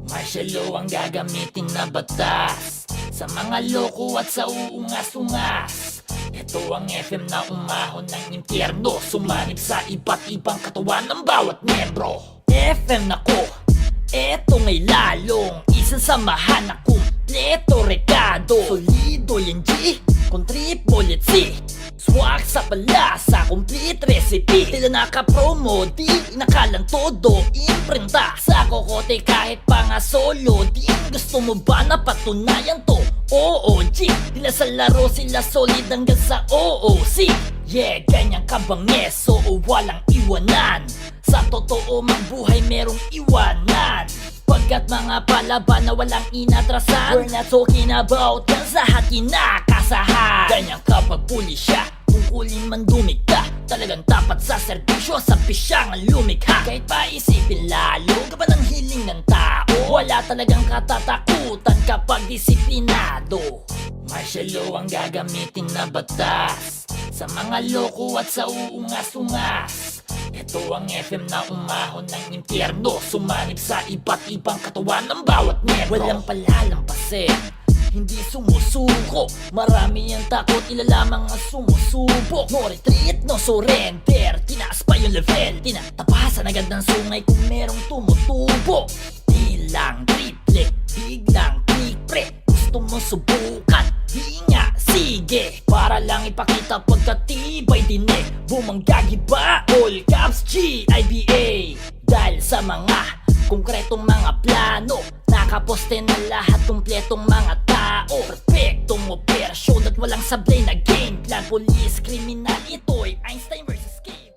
Martial law ang gagamitin na batas sa mga loko at sa uungas-ungas. Ito ang FM na umahon ng impyerno, sumanib sa iba't ibang katawan ng bawat membro. FM na ko, eto may lalong isasamahan na kumpleto rekado. Solido yan G, kung triple at C, swak sa palasa, complete recipe. Tila naka-promo, di inakalang todo imprenta. Sa kokote kahit pa nga solo, di gusto mo ba na patunayan to? Oo G, tila sa laro sila solid hanggang sa OOC. Yeah, ganyan ka bang eso o walang iwanan? Sa totoo mang buhay merong iwanan, pagkat mga palaban na walang inatrasan. We're not talking about yan sa kinakasahan. Ganyan kapag pulisya, tungkulin man dumikta, talagang tapat sa serbisyo, sa pisyang lumikha. Kahit pa isipin lalo ka ba ng hiling ng tao, wala talagang katatakutan kapag disiplinado. Martial law ang gagamitin na batas sa mga loko at sa uungas-ungas. Ito ang FM na umahon ng impyerno, sumanib sa iba't ibang katawan ng bawat membro. Walang palalampasin, hindi sumusuko, marami ang takot, ilalamang ang sumusubok. No retreat, no surrender, tinaas pa yung level, tinatapasan agad ng sungay kung merong tumutubo. Di lang triple, biglang click pre, gusto mo subukan, di nga sige, para lang ipakita pagkatibay din eh. Bumanggagi ba? All caps GIBA. Dahil sa mga konkretong mga plano, nakaposte na lahat kumpletong mga tao. Perfectong operasyon at walang sablay na game plan. Police, kriminal, ito'y Einstein vs. Cave.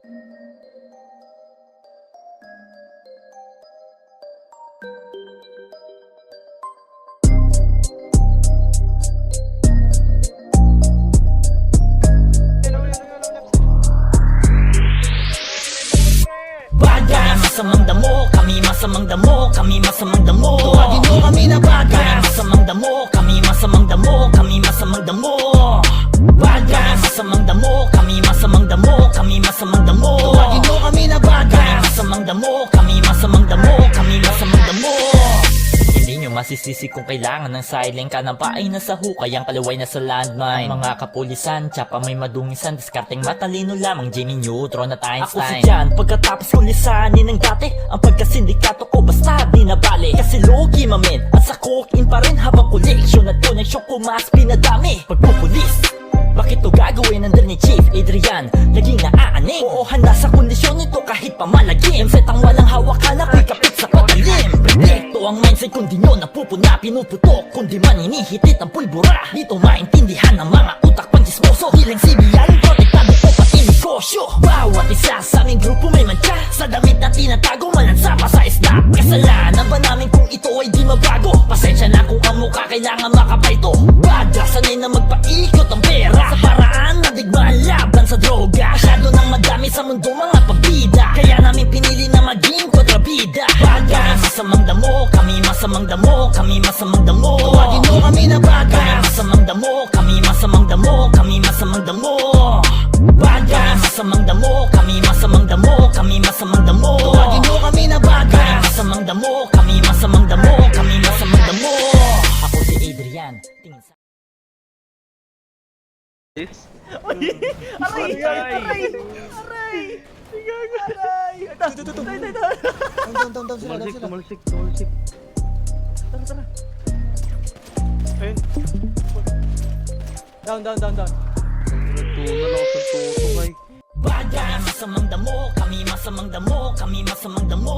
Masamang damo, kami masamang damo, kami masamang damo. Tuwagin mo kami na bagay. Kami masamang damo, kami masamang damo, kami masamang damo. Bagay, masamang damo, kami masamang damo, kami masamang damo. Tuwagin mo kami na bagay. Kami masamang damo, kami masamang damo, kami masamang damo. Hindi nyo masisisi kung kailangan ng silent ka ng paay na sa hukay, ang kalaway na sa landmine. Ang mga kapulisan, tsapa may madungisan, diskarteng matalino lamang, Jimmy Neutron at Einstein. Ako si Jan, pagkatapos kong lisanin ng dati, ang pagkasindikato ko basta di nabali. Kasi logi mamin, at sa coke-in pa rin habang koleksyon at koneksyon ko mas pinadami. Pagpupulis, bakit to gagawin under ni Chief Adrian? Laging naaaning, oo handa sa kondisyon nito kahit pa malagim. Set ang walang hawakan, ako'y kapit sa patalim. Protekto ang mindset kung di nyo napupuna, pinuputok kundi man hinihitit ang pulbura. Dito maintindihan ng mga utak pang disposo, hilang sibiyan, protektado ko pati negosyo. Bawat isa sa aming grupo may mancha, sa damit na tinatago malansama sa isda. Kasalanan ba namin kung ito ay di mabago? Pasensya na kung ang mukha kailangan makapaito. Baga sanay na magpaikot ang pera, sa paraan na digmaan laban sa droga. Masyado nang madami sa mundo mga pabida, kaya namin pinili na maging kontrabida. Baga, masamang damo, kami masamang damo, kami masamang damo. Tuwagin mo kami na baga. Kami masamang damo, kami masamang damo, kami masamang damo. Baga, masamang damo, kami masamang damo, kami masamang damo. Tuwagin mo kami na baga. Kami masamang damo, kami masamang damo, kami masamang damo. Ako si Adrian, tingin sa... Aray! Aray! Aray! Aray! Aray! Down sila, down sila. Tumalsik. Tara, tara. Ayun. Down. Nagtunal ako sa tuto, kay. Baga, masamang damo, kami masamang damo, kami masamang damo.